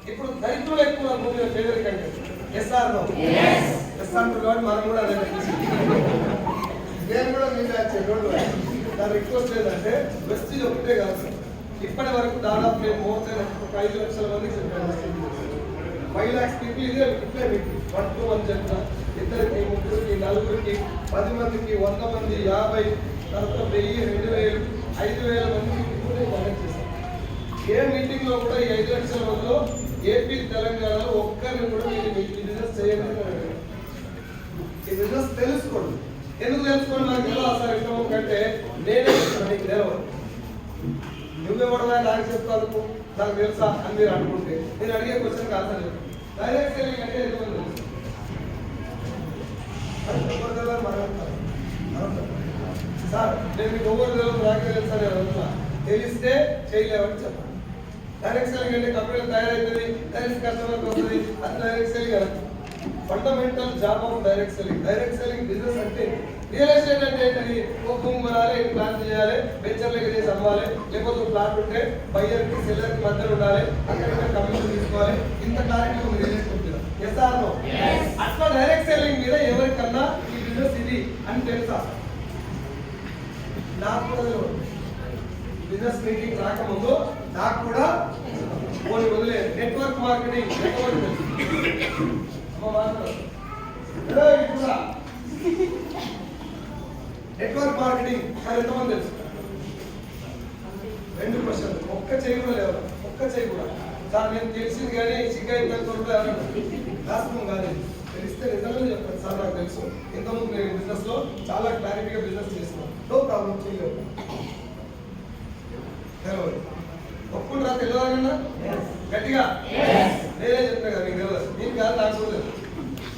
ఇప్పుడు దరిద్రులు ఎక్కువ భూమిలో పేదల కంటే ఎస్ఆర్ కాబట్టి మనం కూడా అదే నేను కూడా మీరు రోడ్డు దాని రిక్వెస్ట్ ఏంటంటే వెస్టీజ్ ఒకటే కాదు. ఇప్పటి వరకు దాదాపు మేము మోర్ దెన్ 5 లక్షల మందికి చెప్పాను. 5 lakhs పీపుల్ ఇదే ఇట్లే మీకు 1 to 1 చెప్తా. ఇద్దరికి, ముగ్గురికి, నలుగురికి, 10 మందికి, 100 మంది, 50, తర్వాత 1000, 2000, 5000 మందికి కనెక్ట్ చేస్తాం. ఏ మీటింగ్ లో కూడా ఈ 5 లక్షల మందిలో ఏపీ తెలంగాణలో ఒక్కరిని కూడా మీరు బిజినెస్ చేయండి. ఈ బిజినెస్ తెలుసుకోండి. ఎందుకు తెలుసుకోండి నాకు తెలియదు సార్ ఇష్టం కంటే నేనే నీకు తెలవదు. నువ్వెవడదా నాకు చెప్తాను నాకు తెలుసా అని మీరు అనుకుంటే నేను అడిగే క్వశ్చన్ ఆన్సర్ చెప్పు. డైరెక్ట్ సెల్లింగ్ అంటే ఎంతమంది సార్ నేను మీకు ఎవరు తెలియదు నాకే తెలుసా నేను తెలిస్తే చేయలేవని చెప్పండి. డైరెక్ట్ సెల్లింగ్ అంటే కంపెనీ తయారవుతుంది, డైరెక్ట్ కస్టమర్కి వస్తుంది, అది డైరెక్ట్ సెల్లింగ్ కదా. Fundamental job of direct selling. Direct selling business అంటే రియల్ ఎస్టేట్ అంటే ఏంటది? ఓ భూమి కొనాలి, ప్లాన్ చేయాలి, వెంచర్ లెక్క చేసి అమ్మాలి, లేకపోతే ప్లాట్ ఉంటే బయ్యర్కి సెల్లర్కి మధ్యలో ఉండాలి, అక్కడ కమిషన్ తీసుకోవాలి. ఇంత క్లారిటీ ఉంది రియల్ ఎస్టేట్ మీద. Yes or no? అట్లా డైరెక్ట్ సెల్లింగ్ మీద ఎవరికన్నా ఈ బిజినెస్ ఇది అని తెలుసా? నాకు కూడా బిజినెస్ మీటింగ్ రాకముందు నాకు కూడా పోనీ వదిలే నెట్వర్క్ మార్కెటింగ్ నెట్వర్క్ మార్కెటింగ్ మరి ఎంతమంది తెలుసు? 2 క్వశ్చన్. ఒక్క చేయి కూడా లేవు, ఒక్క చేయి కూడా. సార్ నేను తెలిసింది కానీ రాష్ట్రం కానీ తెలిస్తే నిజంగానే చెప్తాను సార్ నాకు తెలుసు. ఇంతకుముందు నేను బిజినెస్ లో చాలా క్లారిటీగా బిజినెస్ చేస్తున్నాను. నో ప్రాబ్లం, చేయలేదు. ఒప్పుకుంటారా? తెలియదా గట్టిగా? నేనే చెప్తా కదా మీకు తెలియదు. మీకు కాదు నాకు కూడా తెలుసు.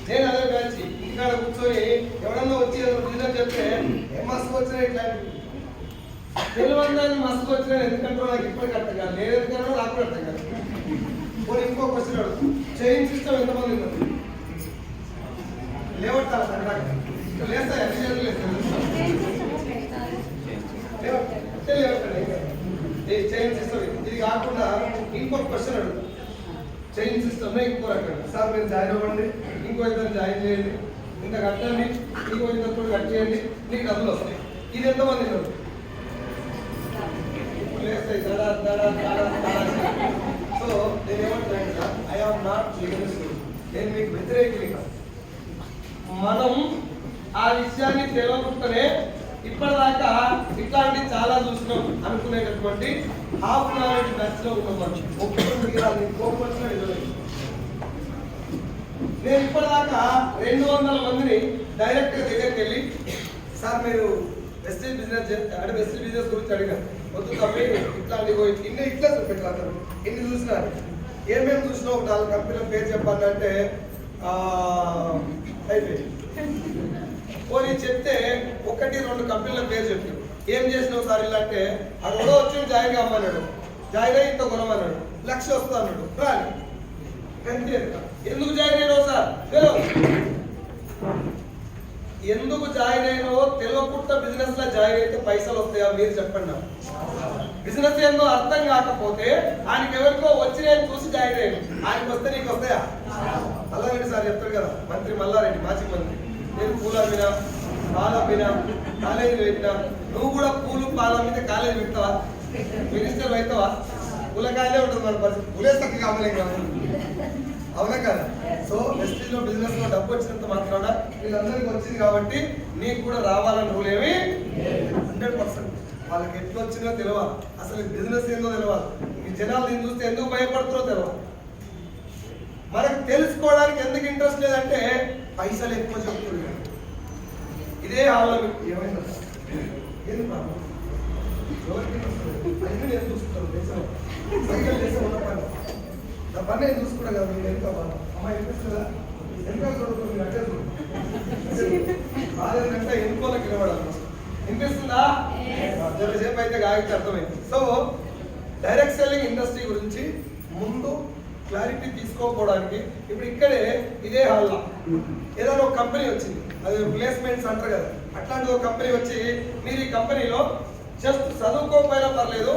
నేను అదే బ్యాచ్ ఇక్కడ కూర్చొని ఎవడన్నా వచ్చి బిజినెస్ చెప్తే మస్తు వచ్చినా ఇట్లా తెలియదాన్ని మస్తు వచ్చినా ఎందుకంటే నాకు ఇప్పటికి అర్థం కాదు. నేను ఎందుకన్నా నాకు కూడా అర్థం కాదు. పోనీ ఇంకో క్వశ్చన్ అడుగు. చైన్ సిస్టమ్ ఎంతమంది ఉన్నారు? లేవట్టాలి సార్ లేస్తాయి అన్ని చేతులు చైన్ సిస్టమ్. ఇది కాకుండా ఇంకొక క్వశ్చన్ అడుగు. చైన్ సిస్టమ్ ఇంకో రకం. సార్ మీరు జాయిన్ అవ్వండి, ఇంకో ఇద్దరు జాయిన్ చేయండి, ఇంత కట్టండి, ఇంకో ఇద్దరు కూడా కట్ చేయండి, నీకు డబ్బులు వస్తాయి. ఇది ఎంతమంది ఉన్నారు? లేస్తాయి సో నేను ఏమంటున్నా, ఐ ఆమ్ నాట్ లీగలిస్ట్. నేను మీకు వ్యతిరేకమే కాదు. మనం ఆ విషయాన్ని తెలియకుండానే ఇప్పటిదాకా ఇట్లాంటి చాలా చూసినాం అనుకునేటటువంటి హాఫ్ నాలెడ్జ్ బ్యాచ్ లో ఉన్నాం. నేను ఇప్పటిదాకా 200 మందిని డైరెక్ట్ గా దగ్గరికి వెళ్ళి సార్ మీరు వెస్టేజ్ బిజినెస్ అంటే వెస్టేజ్ బిజినెస్ గురించి అడిగాను. వద్దు తప్పే ఇట్లాంటి ఇట్లా పెట్టారు. ఇన్ని చూసినారు. ఏమేమి చూసినా ఒక 4 కంపెనీల పేరు చెప్పాలంటే అయిపోయింది. పోనీ చెప్తే 1-2 కంపెనీల పేరు చెప్పారు. ఏం చేసినావు సార్ ఇలా అంటే అక్కడ వచ్చి జాయిన్ కామన్నాడు, జాయిన్ అయ్యి ఇంత కొనమన్నాడు, 1,00,000 వస్తుంది అన్నాడు. రాలి ఎందుకు జాయిన్ అయినావు సార్? ఎందుకు జాయిన్ అయినావో తెలియకుండా బిజినెస్ లో జాయిన్ అయితే పైసలు వస్తాయా మీరు చెప్పండి. బిజినెస్ ఏందో అర్థం కాకపోతే ఆయనకి ఎవరికో వచ్చినాయని చూసి జాయిన్ అయ్యాను, ఆయనకి వస్తే నీకు వస్తాయా? మల్లారెడ్డి సార్ చెప్తాడు కదా, మంత్రి మల్లారెడ్డి, మాజీ మంత్రి. నేను పూలు అమ్మినా, పాలు అమ్మినా, కాలేజీ పెట్టినా. నువ్వు కూడా పూలు పాలు అమ్మితే కాలేజీ పెడతావా? మినిస్టర్ అవుతావా? పూలకాయలే ఉంటుంది మన పరిస్థితి. పూలే చక్కగా అమ్మలేం కాదు, అవునా కదా? సో వెస్టేజ్ లో బిజినెస్ లో డబ్బు వచ్చినంత మాత్రాన వీళ్ళందరికీ వచ్చింది కాబట్టి నీకు కూడా రావాలని రూల్ ఏమి 100%. వాళ్ళకి ఎట్లా వచ్చిందో తెలియాలి, అసలు బిజినెస్ ఏందో తెలియాలి, ఈ జనాలు దీన్ని చూస్తే ఎందుకు భయపడుతుందో తెలియాలి. మనకు తెలుసుకోవడానికి ఎందుకు ఇంట్రెస్ట్ లేదంటే పైసలు ఎక్కువ చెప్తున్నారు. ఇదే హాల్లో ఏమైందా ఏం ప్రాబ్లం? ఎవరికి నేను చూసుకుంటాను సైకిల్ చేస్తే ఉన్న పని నా పని నేను చూసుకుంటా కదా. మీరు ఎంత అమ్మాయి వినిపిస్తుందా? ఎంత చూడకూడదు, మీరు అట్టే చూడండి. 6 గంటల ఎన్నుకోలకు నిలబడాలి. వినిపిస్తుందా? సేపు అయితే గాయకి అర్థమైంది. సో డైరెక్ట్ సెల్లింగ్ ఇండస్ట్రీ గురించి ముందు క్లారిటీ తీసుకోకపోవడానికి ఇప్పుడు ఇక్కడే ఇదే హాల్లో ఏదైనా ఒక కంపెనీ వచ్చింది, అది ప్లేస్మెంట్స్ అంటారు కదా, అట్లాంటి ఒక కంపెనీ వచ్చి మీరు ఈ కంపెనీలో జస్ట్ చదువుకోకపోయినా పర్లేదు,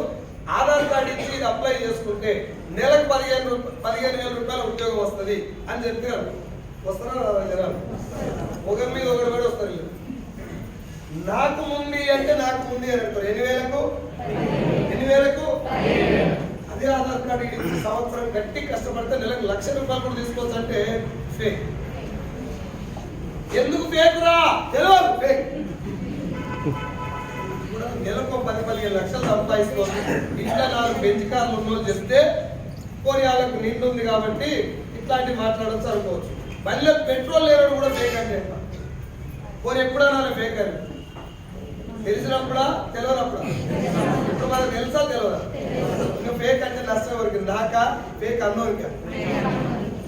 ఆధార్ కార్డు ఇచ్చి ఇది అప్లై చేసుకుంటే నెలకు 15,000 రూపాయల ఉద్యోగం వస్తుంది అని చెప్పారు. వస్తారా జనాలు? ఒకరి మీద ఒకరు కూడా వస్తారు. నాకు ముందు అంటే నాకు ముందు అని అంటారు. 8,000కు అదే ఆధార్ కార్డు ఇచ్చి సంవత్సరం గట్టి కష్టపడితే నెలకు 1,00,000 రూపాయలు కూడా తీసుకోవచ్చు అంటే ఫేక్. ఎందుకు ఫేక్ రా తెలియదు. ఫేక్ నెలకు 10-15 లక్షలు సంపాదిస్తుంది. ఇంట్లో 4 బెంచ్ కార్లు ఉన్నోళ్ళు చెప్తే పోనీ వాళ్ళకు నిండు ఉంది కాబట్టి ఇట్లాంటివి మాట్లాడచ్చు అనుకోవచ్చు. మళ్ళీ పెట్రోల్ లేనప్పుడు కూడా ఫేక్ అంటే పోనీ ఎప్పుడన్నా ఫేక్ అని తెలిసినప్పుడా తెలియనప్పుడా? ఇప్పుడు మనకు తెలుసా తెలియదా? ఇంకా ఫేక్ అంటే నష్టం ఎవరికి? నాకా ఫేక్ అన్నోనికా?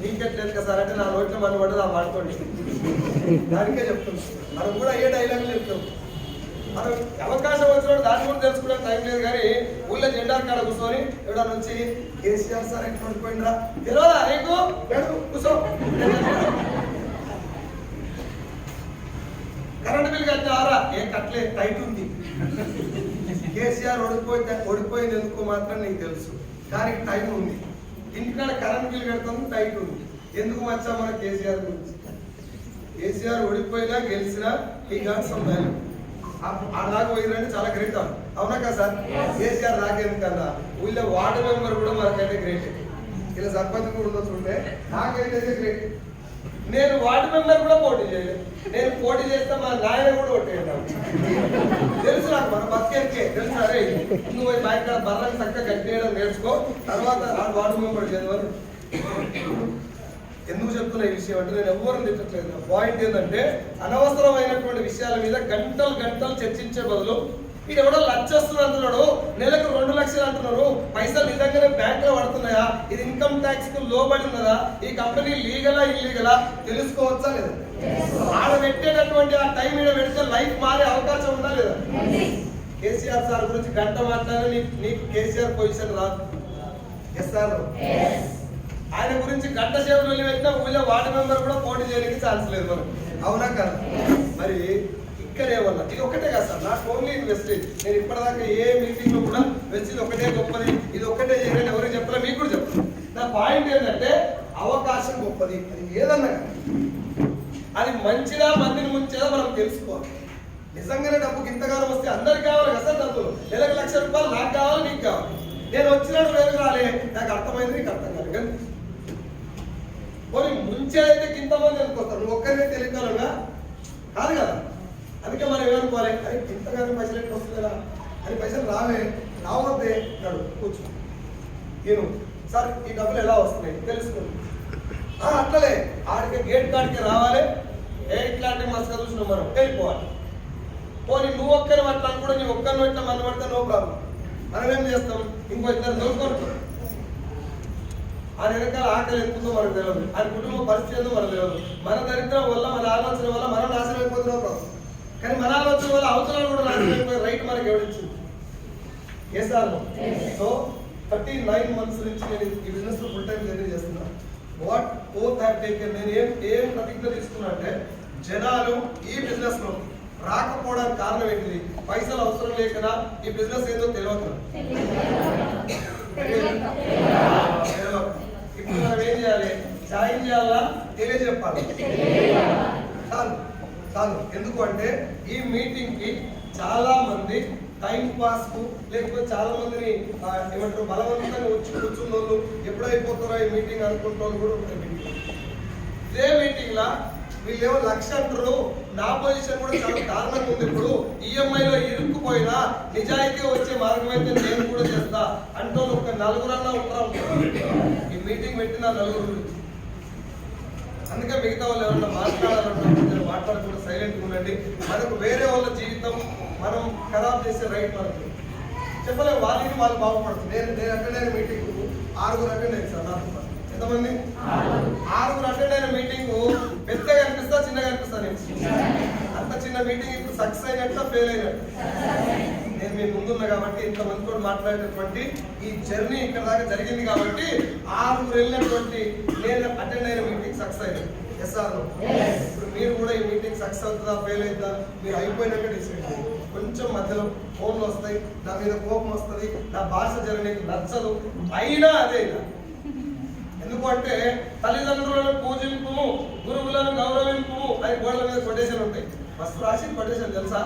నీకెట్లేదు కదా సార్ అంటే నా నోట్లో మనం పడ్డది ఆ వాడుకోండి. దానికే చెప్తుంది. మనం కూడా అయ్యే డైలాగులు చెప్తాం. మనం అవకాశం వచ్చినప్పుడు దాన్ని కూడా తెలుసుకోవడం టైం లేదు. కానీ ఊళ్ళో జెండా కాడ కూర్చొని ఎవడన్నా వచ్చి కేసీఆర్ సార్ ఎక్కడ పడిపోయిందిరా తెలియదా నీకు? కూర్చో. కరెంట్ బిల్ కట్టారా? ఏం కట్టలే, టైట్ ఉంది. కేసీఆర్ ఓడిపోయింది ఎందుకు మాత్రం నీకు తెలుసు. దానికి టైం ఉంది. ఇంటికాడ కరెంట్ బిల్ కడుతుంది, టైట్ ఉంది. ఎందుకు మచ్చా మన కేసీఆర్ గురించి? కేసీఆర్ ఓడిపోయినా గెలిచినా ఈ గాట్ సమ్ వాల్యూ. ఆ దాకా పోయిందంటే చాలా గ్రేట్. అవునా కదా సార్? కేసీఆర్ దాకేందుకన్నా ఊళ్ళో వార్డు మెంబర్ కూడా మనకైతే గ్రేట్. ఇలా సర్పంచ్ కూడా ఉండొచ్చు ఉంటే నాకైతే గ్రేట్. నేను వార్డు మెంబర్ కూడా పోటీ చేయలేదు. నేను పోటీ చేస్తే మా నాయన కూడా ఓటేయడం తెలుసు నాకు. మన బతికే తెలుసు. అరే నువ్వు మా ఇక్కడ బర్రెని చక్కగా కట్టేయడం నేర్చుకో, తర్వాత వార్డు మెంబర్ చదవరు. ఎందుకు చెప్తున్నా ఈ విషయం అంటే నేను ఎవరిని తిట్టట్లేదు. నా పాయింట్ ఏంటంటే అనవసరమైనటువంటి విషయాల మీద గంటలు చర్చించే బదులు ఇది ఎవడో 1,00,000 వస్తుంది అంటున్నాడు, నెలకు 2 లక్షలు అంటున్నారు, పైసలు నిజంగానే బ్యాంక్ లో పడుతున్నాయా, ఇది ఇన్కమ్ ట్యాక్స్ కు లోబడి ఉన్నదా, ఈ కంపెనీ లీగలా ఇల్లీగలా తెలుసుకోవచ్చా లేదా? ఆడ పెట్టేటటువంటి ఆ టైం మీద పెడితే లైఫ్ మారే అవకాశం ఉందా లేదా? కేసీఆర్ సార్ గురించి గంట మాట్లాడి నీకు కేసీఆర్ పొజిషన్ రాదు. Yes sir? ఆయన గురించి గంట సేపు వెళ్ళిపెట్టినా ఊళ్ళో వార్డు మెంబర్ కూడా పోటీ చేయడానికి ఛాన్స్ లేదు మనకు. అవునా కదా? మరి ఇక్కడే వల్ల ఇది ఒకటే కదా sir, not only in wastage. నేను ఇప్పటిదాకా ఏ మీటింగ్ లో కూడా వెస్ట్ ఒకటే గొప్పది, ఇది ఒకటే చేయాలని ఎవరికి చెప్పలే, మీకు కూడా చెప్తాను. నా పాయింట్ ఏంటంటే అవకాశం గొప్పది. అది ఏదన్నా అది మంచిదా మందిని ముంచేదా మనం తెలుసుకోవాలి. నిజంగానే డబ్బుకి ఇంతగానం వస్తే అందరికి కావాలి కదా సార్ డబ్బులు. నెలకు 1,00,000 రూపాయలు నాకు కావాలి, నీకు కావాలి. నేను వచ్చినట్టు వేరు రాలే, నాకు అర్థమైంది, నీకు అర్థం కాదు కానీ పోనీ ముంచేదైతే ఇంతమంది అనుకోస్తారు. నువ్వు ఒక్కరినే తెలియకాలంగా కాదు కదా. అందుకే మనం ఏమనుకోవాలి, అది ఇంతగానో పైసలు ఎట్లా వస్తుంది కదా అని. పైసలు రావద్దే నాడు కూర్చో. నేను సార్ ఈ డబ్బులు ఎలా వస్తున్నాయి తెలుసుకోండి. అట్లలే ఆడికి గేట్ కాడికి రావాలి. ఇట్లాంటి మస్తు చూసినాం మనం వెళ్ళిపోవాలి. పోనీ నువ్వు ఒక్కరిని అట్లా అనుకుంటే నీ ఒక్కరిని ఇట్లా మన పడితే నో ప్రాబ్లం. మనం ఏం చేస్తాం, ఇంకో ఇద్దరు దొరుకుంటాం. ఆయన వెనకాల ఆకలి ఎంతుందో మనకు తెలియదు, ఆయన కుటుంబ పరిస్థితి ఏందో మనకు తెలియదు. మన దరిద్రం వల్ల మన ఆలోచన వల్ల మనం నాశనం అయిపోతున్నాం ప్రాబ్లం. కానీ మన ఆలోచన వల్ల అవసరాలు కూడా నాశనం అయిపోయే రైట్ మనకి ఎవరిచ్చింది? ఏ సార్? సో 39 months నుంచి నేను ఈ బిజినెస్ లో ఫుల్ టైం జర్నీ చేస్తున్నా. వాట్ ఓత్ హ్యావ్ టేకెన్, నేను ఏం ప్రతిజ్ఞ తీసుకున్నా అంటే జనాలు ఈ బిజినెస్ లో రాకపోవడానికి కారణం ఏంటిది? పైసలు అవసరం లేకనా? ఈ బిజినెస్ ఏందో తెలియదు. ఇప్పుడు మనం ఏం చేయాలి? జాయిన్ చేయాలా తెలియజెప్పాలి. చాలు. ఎందుకు అంటే ఈ మీటింగ్ కి చాలా మంది టైం పాస్ కు లేకపోతే చాలా మందిని ఏమంటారు బలవంతంగా వచ్చి కూర్చున్న వాళ్ళు ఎప్పుడైపోతారో ఈ మీటింగ్ అనుకుంటున్న వాళ్ళు కూడా ఉంటారు. ఇదే మీటింగ్ లా వీళ్ళేమో 1,00,000 అంటారు. నా పొజిషన్ కూడా చాలా దారుణంగా ఉంది. ఇప్పుడు ఈఎంఐలో ఇరుక్కుపోయినా నిజాయితీ వచ్చే మార్గం అయితే నేను కూడా చేస్తా అంటూ ఒక 4 అన్నా ఉంటారు. ఈ మీటింగ్ పెట్టిన 4 గురించి. అందుకే మిగతా వాళ్ళు ఎవరన్నా మాట్లాడాలంటే మాట్లాడకుండా సైలెంట్గా ఉండండి. మనకు వేరే వాళ్ళ జీవితం మనం ఖరాబ్ చేసే రైట్ మనకు చెప్పలేము. వాళ్ళు బాగుపడుతుంది. నేను అటెండ్ అయిన మీటింగ్ 6 అటెండ్ అయ్యింది సార్. నాకు ఎంతమంది? 6 అటెండ్ అయిన మీటింగ్ పెద్దగా అనిపిస్తా చిన్నగా అనిపిస్తా? అంత చిన్న మీటింగ్ ఇప్పుడు సక్సెస్ అయినట్టు ఫెయిల్ అయినట్టు? నేను మీ ముందున్నా కాబట్టి ఇంతమందితో మాట్లాడేటటువంటి ఈ జర్నీ ఇక్కడ దాకా జరిగింది కాబట్టి 6 వెళ్ళినటువంటి నేను అటెండ్ అయిన మీటింగ్ సక్సెస్ అయింది. Yes or no? ఇప్పుడు మీరు కూడా ఈ మీటింగ్ సక్సెస్ అవుతుందా ఫెయిల్ అవుతుందా మీరు అయిపోయినాక డిసైడ్ చేయండి. కొంచెం మధ్యలో ఫోన్లు వస్తాయి, నా మీద కోపం వస్తుంది, నా భాష జరగడానికి నచ్చదు, అయినా అదే ఇక. ఎందుకంటే తల్లిదండ్రులను పూజింపు, గురువులను గౌరవింపు అని గోడల మీద కొటేషన్ ఉంటాయి. ఫస్ట్ రాసి కొటేషన్ తెలుసా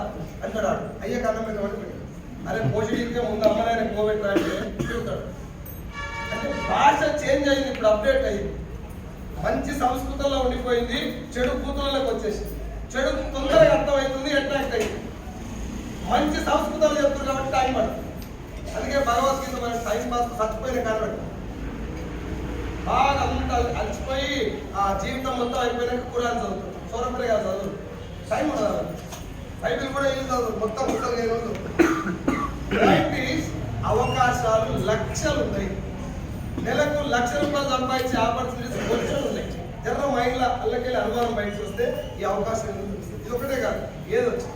అంటాడు, అయ్యే కన్నం పెట్టమని పెట్టాడు. అరే పోషిడికే ముందు అమ్మనాయన కోబెట్టరా అంటే తిరుగుతాడు. అంటే భాష చేంజ్ అయింది, ఇప్పుడు అప్డేట్ అయింది. మంచి సంస్కృతంలో ఉండిపోయింది, చెడు కూతురులకు వచ్చేసింది. చెడు తొందరగా అర్థమవుతుంది, అట్రాక్ట్ అయింది. మంచి సంస్కృతంలో చెప్తుంది కాబట్టి టైం పడుతుంది. అందుకే భగవద్గీత మన టైం పాస్ చచ్చిపోయిన కాబట్టి బాగా అంత అలసిపోయి ఆ జీవితం మొత్తం అయిపోయినాక ఖురాన్ చదువుతాడు. సూరపల్లి గారు చదువు టైం ఉండదు. బైబిల్ కూడా ఏం చదువు మొత్తం ముక్కలు నేను అవకాశాలు లక్షలు ఉన్నాయి. నెలకు ₹1,00,000 సంపాదించే ఆపర్చునిటీస్ కొంచెం ఉన్నాయి. జనరల్ మైండ్ల అల్లకెళ్ళి అనుమానం బయటకు వస్తే ఈ అవకాశం ఇది ఒకటే కాదు, ఏది వచ్చింది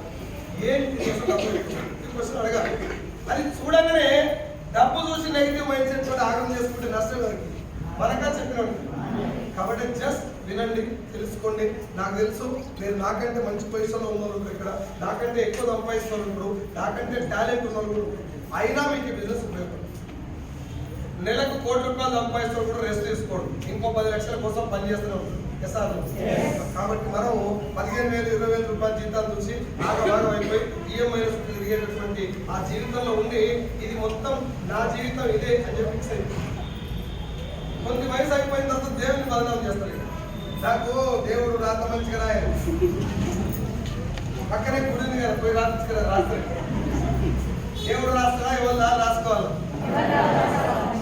ఏంటి క్వశ్చన్ అడగాలి. అది చూడగానే డబ్బు చూసి నెగిటివ్ మైండ్ సెట్ కూడా ఆగం చేసుకుంటే నష్టం వరకు మనకా చెప్పిన. కాబట్టి జస్ట్ వినండి, తెలుసుకోండి. నాకు తెలుసు మీరు నాకంటే మంచి పొజిషన్లో ఉన్నవాళ్ళు ఇక్కడ, నాకంటే ఎక్కువ సంపాదిస్తున్న వాళ్ళు, నాకంటే టాలెంట్ ఉన్న వాళ్ళు, అయినా మీకు బిజినెస్ ఉపయోగపడుతుంది. నెలకు ₹1,00,00,000 సంపాదిస్తున్న కూడా రెస్ట్ తీసుకోండి, ఇంకో 10 లక్షల కోసం పనిచేస్తూనే ఉంటుంది. కాబట్టి మనం 15,000, ₹20,000 జీతాలు చూసి ఆగభాగం అయిపోయి ఈఎంఐ తిరిగేటటువంటి ఆ జీవితంలో ఉండి ఇది మొత్తం నా జీవితం ఇదే అని చెప్పి ఫిక్స్ అయిపోయింది. కొంత వయసు అయిపోయిన తర్వాత దేవుని బదనాలు చేస్తారు. నాకు దేవుడు రాత మంచిగా రాయాలి, పక్కనే గుడిని కదా పోయి రాస్తారు. దేవుడు రాస్తారా ఎవరు రాసుకోవాలి?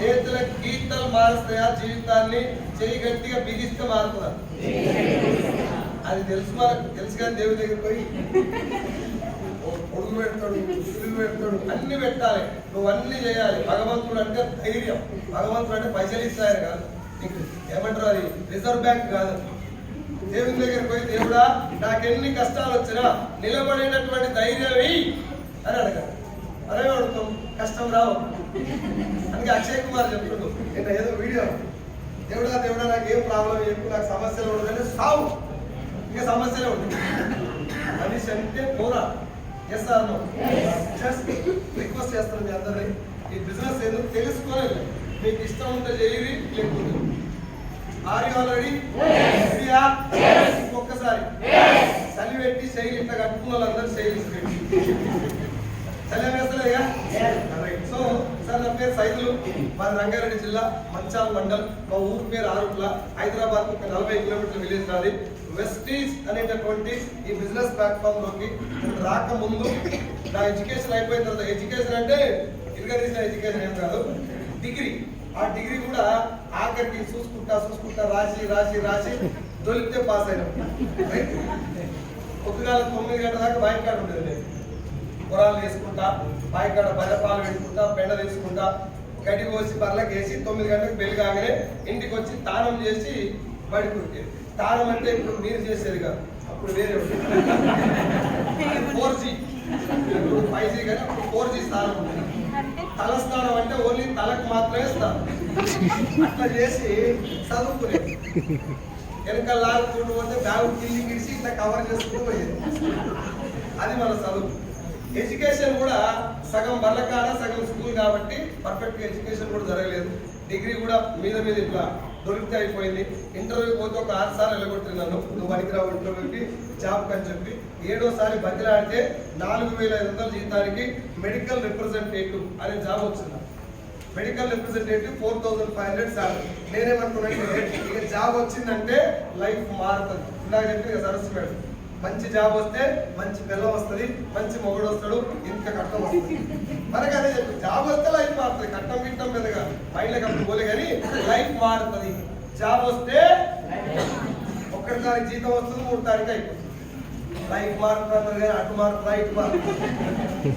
చేతుల గీతలు మారుస్తాయా జీవితాన్ని? చేయి గట్టిగా బిగిస్తే మారుతున్నారు. అది తెలుసు, మనకు తెలుసు కానీ దేవుడి దగ్గర పోయి పొడుగు పెడతాడు, సులువు పెడతాడు, అన్ని పెట్టాలి, నువ్వు అన్ని చేయాలి. భగవంతుడు అంటే ధైర్యం, భగవంతుడు అంటే పైసలు ఇస్తాయని కాదు, నీకు ఏమంటారు అది రిజర్వ్ బ్యాంక్ కాదు. దేవుని దగ్గర పోయి దేవుడా నాకు ఎన్ని కష్టాలు వచ్చినా నిలబడేటటువంటి ధైర్యం వెయ్యి అని అడగాలి. అదే అడుగుతాం, కష్టం రావు. అందుకే అక్షయ్ కుమార్ చెప్తున్నాడు, నేను ఏదో వీడియో, దేవుడా దేవుడా నాకు ఏం ప్రాబ్లం చెప్పు, నాకు సమస్యలు ఉండదంటే సావు, ఇంకా సమస్యలే ఉంటుంది. మనిషి అంటే పోరా. Yes or no? Just request చేస్తాను మీ అందరినీ, ఈ బిజినెస్ ఏదో తెలుసుకోలేదు. మీకు ఇష్టం ఉంటే చేయరి, లేకపోతే ఆర్ యు ఆల్రెడీ ఒక్కసారి చలి పెట్టి శైలి ఇట్లా కట్టుకున్న వాళ్ళందరూ శైలి చలి వేస్తలేదుగా. సో సార్ నా పేరు సైదులు, మాది రంగారెడ్డి జిల్లా మంచాల్ మండల్. మా ఊరు పేరు ఆరుట్ల. హైదరాబాద్ ఒక 40 కిలోమీటర్ల విలేజ్ నాది. వెస్టీజ్ అనేటటువంటి ఈ బిజినెస్ ప్లాట్ఫామ్ లోకి రాకముందు నా ఎడ్యుకేషన్ అయిపోయిన తర్వాత, ఎడ్యుకేషన్ అంటే ఇరగదీసిన ఎడ్యుకేషన్ ఏం కాదు, డిగ్రీ. ఆ డిగ్రీ కూడా ఆఖరికి చూసుకుంటా రాసి దొరికితే పాస్ అయినా. పొద్దుగాల 9 గంటల దాకా బాయి కాడ ఉండేది. నేను పొరాలు వేసుకుంటా, బాయి కాడ బర్రెపాలు పెట్టుకుంటా, పెండ తీసుకుంటా, గడ్డి కోసి బర్రెలకు వేసి 9 గంటలకు పెళ్లి కాగానే ఇంటికి వచ్చి తానం చేసి బడి కుట్టేది. తానం అంటే ఇప్పుడు మీరు చేసేది కాదు, అప్పుడు వేరే 4G 5G కానీ అప్పుడు 4G స్నానం ఉంటుంది. తల స్నానం అంటే ఓన్లీ తలకు మాత్రమే స్నానం. అట్లా చేసి చదువుకునేది. వెనక లాగుకుంటూ పోతే బ్యాగ్ కింది గిడిచి ఇట్లా కవర్ చేసుకుంటూ పోయేది. అది మన చదువు. ఎడ్యుకేషన్ కూడా సగం బర్లకాడ సగం స్కూల్ కాబట్టి పర్ఫెక్ట్ ఎడ్యుకేషన్ కూడా జరగలేదు. డిగ్రీ కూడా మీద ఇట్లా దొరికితే అయిపోయింది. ఇంటర్వ్యూకి పోతే ఒక 6 సార్లు వెళ్ళగొట్టినాను, నువ్వు పనికిరావు ఇంటర్వ్యూకి జాబ్ అని చెప్పి. 7వ సారి బతిలాడితే 4,500 జీతానికి మెడికల్ రిప్రజెంటేటివ్ అనే జాబ్ వచ్చింది. Medical representative 4,500 salary. నేనేమనుకున్నానంటే ఇక జాబ్ వచ్చిందంటే లైఫ్ మారుతుంది. ఇందాక చెప్పి సరస్సు మేడం, మంచి జాబ్ వస్తే మంచి పిల్లలు వస్తుంది, మంచి మొగుడు వస్తాడు, ఇంత కట్టం వస్తుంది. మనకి అదే చెప్పి జాబ్ వస్తే లైఫ్ మారుతుంది. కట్టం గిట్టం పెద్దగా మైండ్లోకి అప్పుడు పోలే కానీ లైఫ్ మారుతుంది. జాబ్ వస్తే 1 తారీఖు జీతం వస్తుంది, 3 తారీఖు అయిపోతుంది. లైఫ్ మారుతున్నారు కానీ అటు మారుతుందా ఇటు మారుతుంది,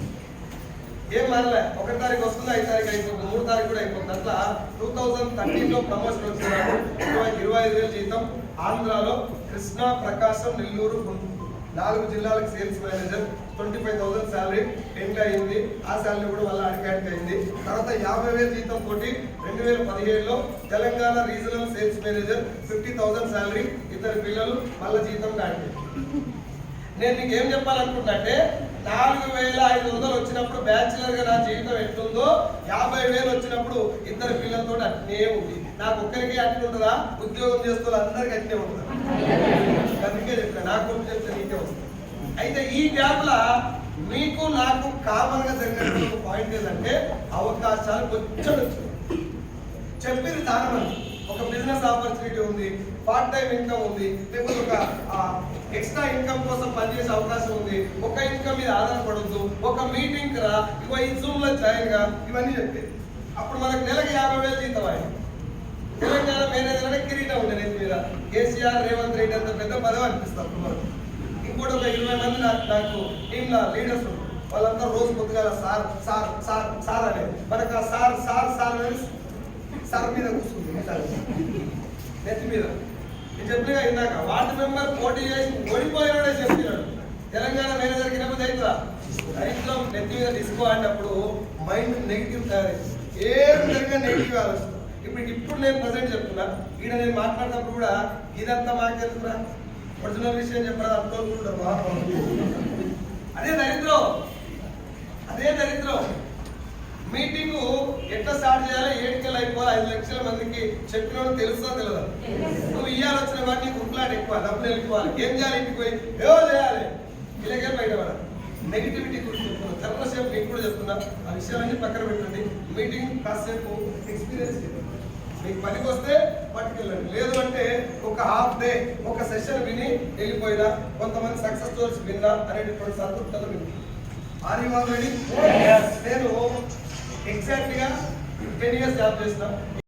ఏం మారలే. 1 తారీఖు వస్తుంది, 5 తారీఖు అయిపోతుంది, 3 తారీఖు కూడా అయిపోతుంది. అట్లా 2013లో ప్రమోషన్ వచ్చినాడు. 25,000 జీతం. ఆంధ్రాలో కృష్ణా, ప్రకాశం, నెల్లూరు, గుంటూరు 4 జిల్లాలకు సేల్స్ మేనేజర్ 25,000 శాలరీ ఎండ్ అయింది. ఆ శాలరీ కూడా మళ్ళీ అడికాట్ అయింది. తర్వాత 50,000 జీతం తోటి 2017లో Telangana regional sales manager 50,000 salary, 2 పిల్లలు మళ్ళీ జీతం దాటి. నేను మీకు ఏం చెప్పాలనుకుంటా అంటే 4,500 వచ్చినప్పుడు బ్యాచిలర్ గా నా జీవితం ఎట్లుందో 50,000 వచ్చినప్పుడు 2 పిల్లలతో అట్నే ఉంది. నాకు ఒక్కరికి అట్నే ఉంటుందా? ఉద్యోగం చేస్తూ అందరికి అట్నే ఉంటుందా? అందుకే చెప్తా, నాకు ఒకటి చెప్తే నీకే వస్తుంది. అయితే ఈ గ్యాప్ లా మీకు నాకు కామన్ గా జరిగిన పాయింట్ ఏంటంటే అవకాశాలు కొంచెం వచ్చింది. చెప్పింది చాలా మంది ఒక బిజినెస్ ఆపర్చునిటీ ఉంది, పార్ట్ టైం ఇన్కమ్ ఉంది, లేకపోతే ఒక ఎక్స్ట్రా ఇన్కమ్ కోసం పనిచేసే అవకాశం ఉంది, ఒక ఇన్కమ్ మీద ఆధారపడద్దు, ఒక మీటింగ్ రా, ఇగో ఈ జూమ్ లో జాయిన్ గా, ఇవన్నీ చెప్పేది. అప్పుడు మనకు నెలకి 50,000 జీతం అయ్యి తెలంగాణ మేనేజర్ అనే కిరీటం ఉండే నెత్తి మీద. కేసీఆర్, రేవంత్ రెడ్డి అంత పెద్ద పదవి అనిపిస్తారు మనకు. ఇంకోటి ఒక 20 మంది నాకు టీమ్ లీడర్స్ ఉంటారు. వాళ్ళంతా రోజు పొద్దుగాల సార్ సార్ సార్ సార్ అనేది మనకు ఆ సార్ సార్ సార్ అనేది సార్ మీద కూర్చుంది నెత్తి మీద. నేను చెప్పినగా ఇందాక వార్డు మెంబర్ పోటీ చేసి ఓడిపోయినాడే చెప్పినాడు. తెలంగాణ మేనేజర్కి నెమ్మది అవుతుందా? రైతులో నెత్తి మీద డిస్కో ఆడినప్పుడు మైండ్ నెగిటివ్ తయారైంది. ఏం జరిగినా నెగిటివ్ ఆలోచన. ఇప్పుడు నేను ప్రజెంట్ చెప్తున్నా, ఈడ నేను మాట్లాడినప్పుడు కూడా ఇదంతా మాకెళ్తున్నా ఒరిజినల్ విషయం చెప్పరా అనుకుంటారు. అదే దరిద్రం, అదే దరిద్రం. మీటింగ్ ఎట్లా స్టార్ట్ చేయాలి, 7 అయిపోవాలి, 5 లక్షల మందికి చెప్పిన తెలుస్తుందో తెలియదు. నువ్వు ఇయ్యాలి వచ్చిన వాటిని కుట్లాట ఎక్కువ, డబ్బులు వెళ్ళిపోవాలి, ఏం చేయాలి, ఇంటికి పోయి ఏవో చేయాలి, ఇలాగే బయట పడాలి. నెగిటివిటీ గురించి చెప్తున్నా, చర్మసేపు మీకు కూడా చెప్తున్నా. ఆ విషయాలన్నీ పక్కన పెట్టండి. మీటింగ్ కాసేపు ఎక్స్పీరియన్స్ మీకు పనికి వస్తే పట్టుకెళ్ళండి, లేదు అంటే ఒక హాఫ్ డే ఒక సెషన్ విని వెళ్ళిపోయినా కొంతమంది సక్సెస్ స్టోరీస్ విన్నా అనేటువంటి సంతృప్తలు విని నేను ఎగ్జాక్ట్ గా 10 years జాబ్ చేసిన.